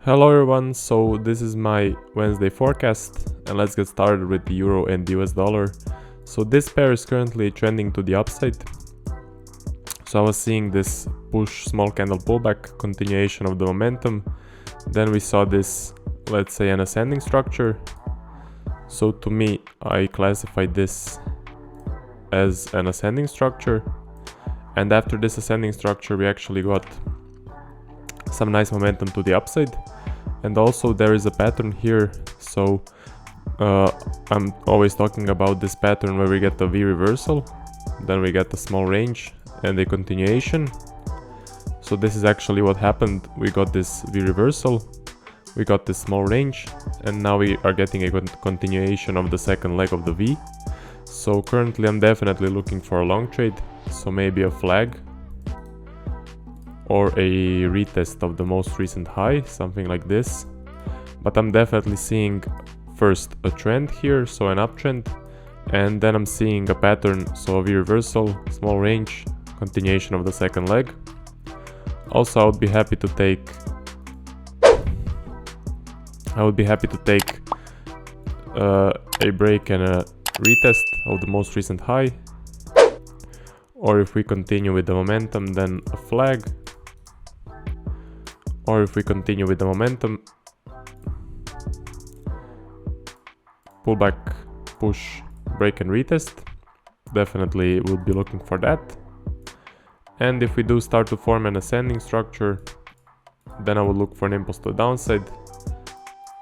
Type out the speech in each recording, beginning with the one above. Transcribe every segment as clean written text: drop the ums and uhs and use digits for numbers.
Hello everyone, so this is my Wednesday forecast and let's get started with the Euro and the US dollar. So this pair is currently trending to the upside. So I was seeing this push small candle pullback, continuation of the momentum. Then we saw this, let's say, an ascending structure. So to me, I classified this as an ascending structure. And after this ascending structure, we actually got some nice momentum to the upside. And also there is a pattern here, so I'm always talking about this pattern where we get the V reversal, then we get a small range and a continuation. So this is actually what happened. We got this V reversal, we got this small range, and now we are getting a continuation of the second leg of the V. So currently I'm definitely looking for a long trade, so maybe a flag or a retest of the most recent high, something like this. But I'm definitely seeing first a trend here, so an uptrend, and then I'm seeing a pattern, so a V reversal, small range, continuation of the second leg. Also, I would be happy to take a break and a retest of the most recent high, or if we continue with the momentum, then a flag. Or if we continue with the momentum, pullback, push, break and retest. Definitely would be looking for that. And if we do start to form an ascending structure, then I would look for an impulse to the downside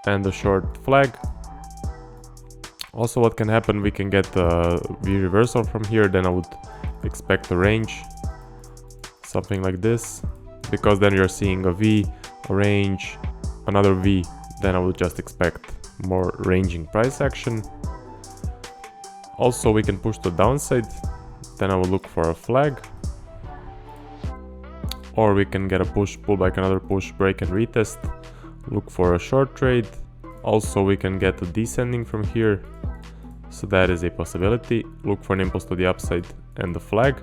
and a short flag. Also, what can happen, we can get a V reversal from here, then I would expect a range, something like this. Because then you're seeing a V, a range, another V, then I would just expect more ranging price action. Also, we can push to the downside, then I will look for a flag. Or we can get a push, pullback, another push, break and retest, look for a short trade. Also, we can get a descending from here, so that is a possibility. Look for an impulse to the upside and the flag.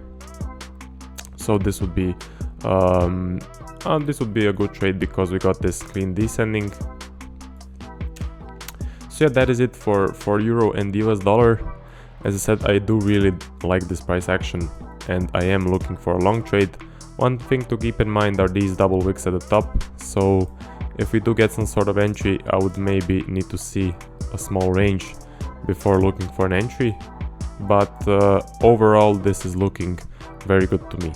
So this would be a good trade because we got this clean descending. So yeah, that is it for Euro and US dollar. As I said, I do really like this price action and I am looking for a long trade. One thing to keep in mind are these double wicks at the top. So if we do get some sort of entry, I would maybe need to see a small range before looking for an entry. But overall, this is looking very good to me.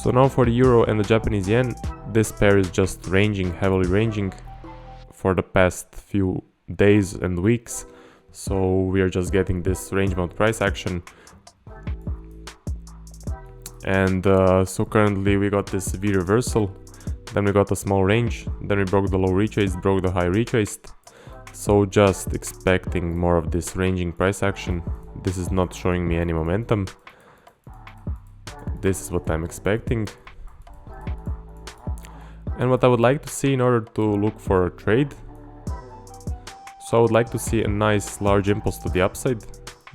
So now for the Euro and the Japanese yen, this pair is just ranging, heavily ranging for the past few days and weeks. So we are just getting this range bound price action. And so currently we got this V reversal, then we got a small range, then we broke the low retraced, broke the high retraced. So just expecting more of this ranging price action. This is not showing me any momentum. This is what I'm expecting. And what I would like to see in order to look for a trade. So I would like to see a nice large impulse to the upside.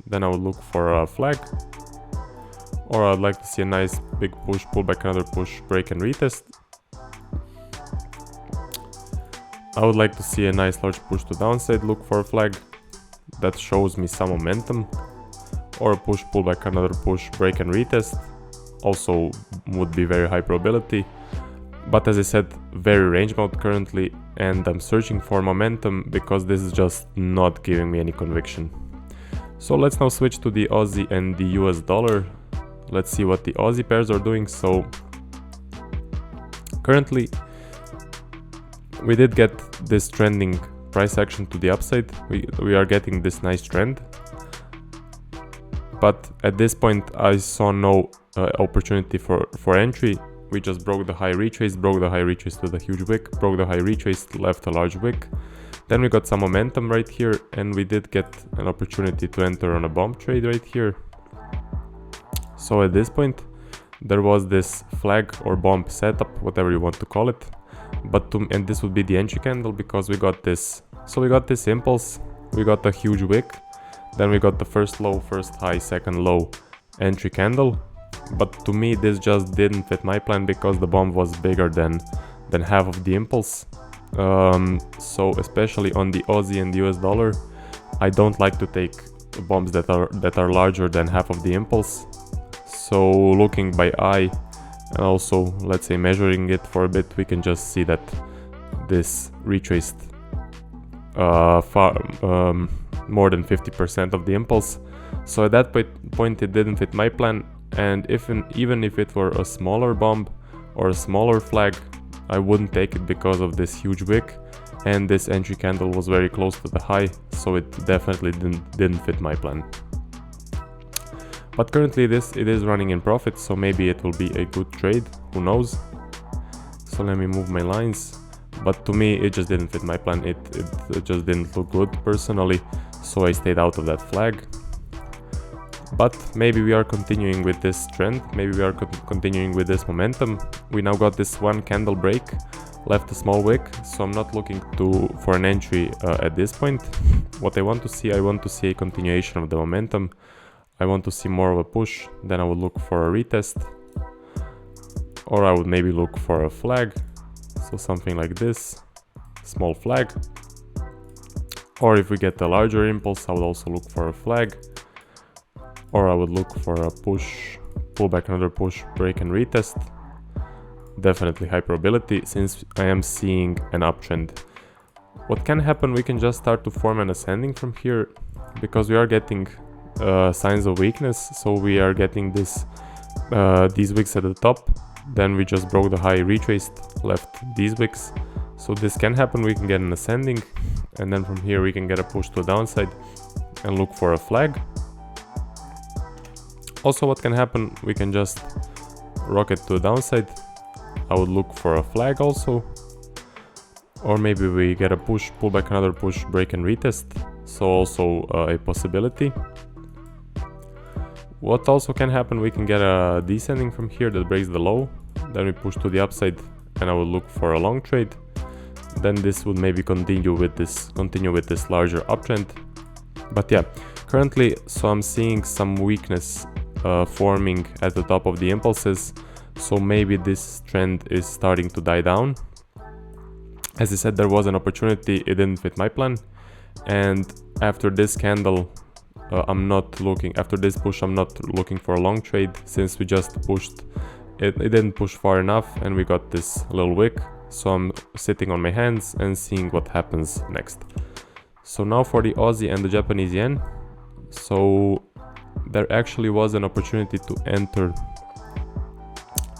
Then I would look for a flag. Or I'd like to see a nice big push, pullback, another push, break and retest. I would like to see a nice large push to downside, look for a flag. That shows me some momentum. Or a push, pullback, another push, break and retest. Also would be very high probability, but as I said, very range bound currently, and I'm searching for momentum because this is just not giving me any conviction. So let's now switch to the Aussie and the US dollar. Let's see what the Aussie pairs are doing. So currently we did get this trending price action to the upside. We are getting this nice trend, but at this point I saw no opportunity for entry. We just broke the high retrace, with a huge wick, broke the high retrace, left a large wick. Then we got some momentum right here, and we did get an opportunity to enter on a bump trade right here. So at this point there was this flag or bump setup, whatever you want to call it, and this would be the entry candle because we got this. So we got this impulse, we got a huge wick, then we got the first low, first high, second low entry candle. But to me this just didn't fit my plan because the bomb was bigger than than half of the impulse. So especially on the Aussie and the US dollar, I don't like to take bombs that are larger than half of the impulse. So looking by eye and also, let's say, measuring it for a bit, we can just see that this retraced more than 50% of the impulse. So at that point it didn't fit my plan, and even if it were a smaller bomb or a smaller flag, I wouldn't take it because of this huge wick, and this entry candle was very close to the high, so it definitely didn't fit my plan. But currently it is running in profit, so maybe it will be a good trade, who knows. So let me move my lines, but to me it just didn't fit my plan. It just didn't look good personally, so I stayed out of that flag. But maybe we are continuing with this trend, maybe we are continuing with this momentum. We now got this one candle break, left a small wick, so I'm not looking for an entry at this point. What I want to see a continuation of the momentum. I want to see more of a push, then I would look for a retest, or I would maybe look for a flag, so something like this, small flag. Or if we get a larger impulse, I would also look for a flag, or I would look for a push, pull back, another push, break and retest. Definitely high probability, since I am seeing an uptrend. What can happen, we can just start to form an ascending from here, because we are getting signs of weakness. So we are getting these wicks at the top, then we just broke the high, retraced, left these wicks. So this can happen, we can get an ascending, and then from here we can get a push to the downside and look for a flag. Also what can happen, we can just rocket to the downside. I would look for a flag also, or maybe we get a push, pull back, another push, break and retest, so also a possibility. What also can happen, we can get a descending from here that breaks the low, then we push to the upside and I will look for a long trade. Then this would maybe continue with this larger uptrend. But yeah, currently, so I'm seeing some weakness forming at the top of the impulses, so maybe this trend is starting to die down. As I said, there was an opportunity, it didn't fit my plan, and after this candle, after this push, I'm not looking for a long trade, since we just pushed, it didn't push far enough and we got this little wick. So I'm sitting on my hands and seeing what happens next. So now for the Aussie and the Japanese yen. So there actually was an opportunity to enter.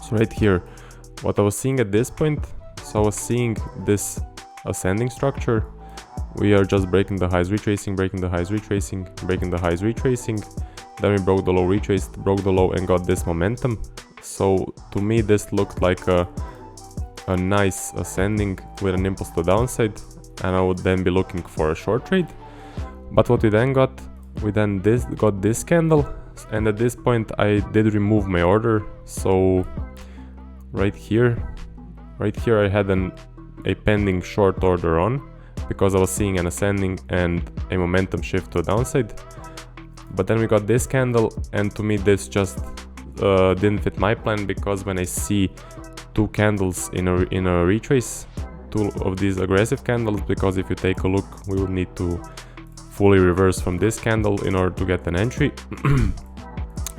So right here, what I was seeing at this point, so I was seeing this ascending structure. We are just breaking the highs, retracing, breaking the highs, retracing, breaking the highs, retracing. Then we broke the low, retraced, broke the low and got this momentum. So to me this looked like a nice ascending with an impulse to the downside, and I would then be looking for a short trade. But what we then got, got this candle, and at this point I did remove my order. So right here I had a pending short order on, because I was seeing an ascending and a momentum shift to the downside. But then we got this candle, and to me this just didn't fit my plan, because when I see two candles in a retrace, two of these aggressive candles, because if you take a look, we would need to fully reverse from this candle in order to get an entry.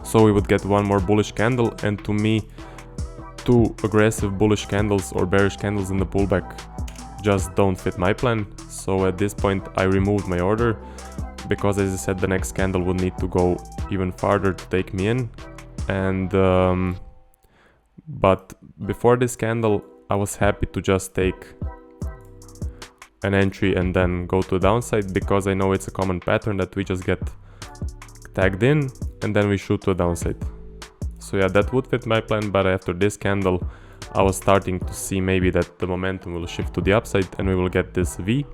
So we would get one more bullish candle, and to me two aggressive bullish candles or bearish candles in the pullback just don't fit my plan. So at this point I removed my order, because as I said, the next candle would need to go even farther to take me in. And but before this candle I was happy to just take an entry and then go to the downside, because I know it's a common pattern that we just get tagged in and then we shoot to the downside. So yeah, that would fit my plan, but after this candle I was starting to see maybe that the momentum will shift to the upside and we will get this V,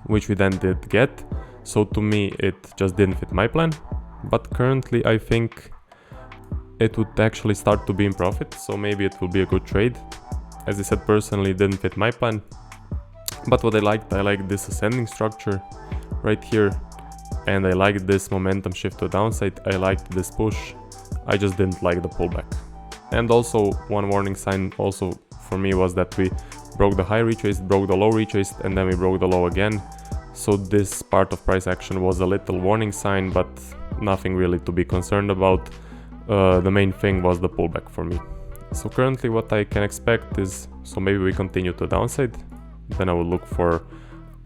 which we then did get. So to me it just didn't fit my plan, but currently I think it would actually start to be in profit, so maybe it will be a good trade. As I said, personally it didn't fit my plan, but what I liked this ascending structure right here, and I liked this momentum shift to the downside. I liked this push, I just didn't like the pullback. And also one warning sign also for me was that we broke the high retraced, broke the low retraced, and then we broke the low again. So this part of price action was a little warning sign, but nothing really to be concerned about. The main thing was the pullback for me. So currently what I can expect is, so maybe we continue to downside, then I will look for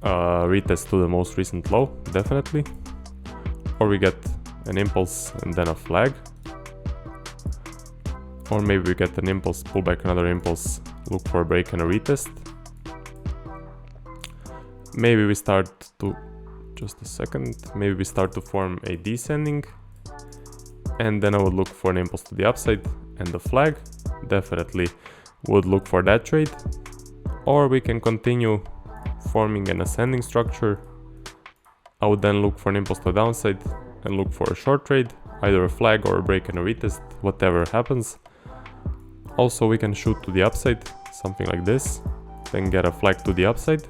retest to the most recent low, definitely. Or we get an impulse and then a flag. Or maybe we get an impulse, pull back another impulse, look for a break and a retest. Maybe we start to, just a second, maybe we start to form a descending. And then I would look for an impulse to the upside and the flag. Definitely would look for that trade. Or we can continue forming an ascending structure. I would then look for an impulse to the downside and look for a short trade, either a flag or a break and a retest, whatever happens. Also we can shoot to the upside, something like this, then get a flag to the upside.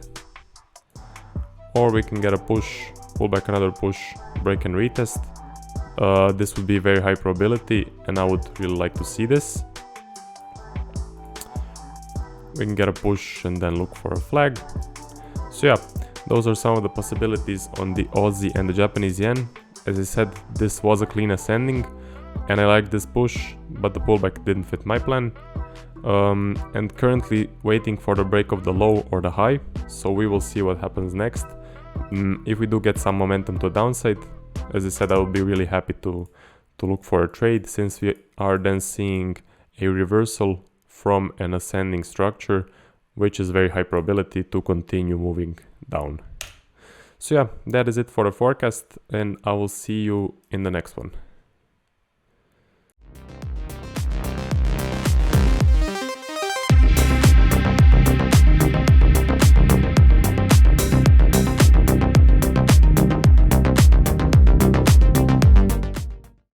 Or we can get a push, pull back another push, break and retest. This would be very high probability and I would really like to see this. We can get a push and then look for a flag. So yeah, those are some of the possibilities on the Aussie and the Japanese yen. As I said, this was a clean ascending and I like this push, but the pullback didn't fit my plan. And currently waiting for the break of the low or the high, so we will see what happens next. If we do get some momentum to the downside, as I said, I will be really happy to look for a trade, since we are then seeing a reversal from an ascending structure, which is very high probability to continue moving down. So yeah, that is it for the forecast, and I will see you in the next one.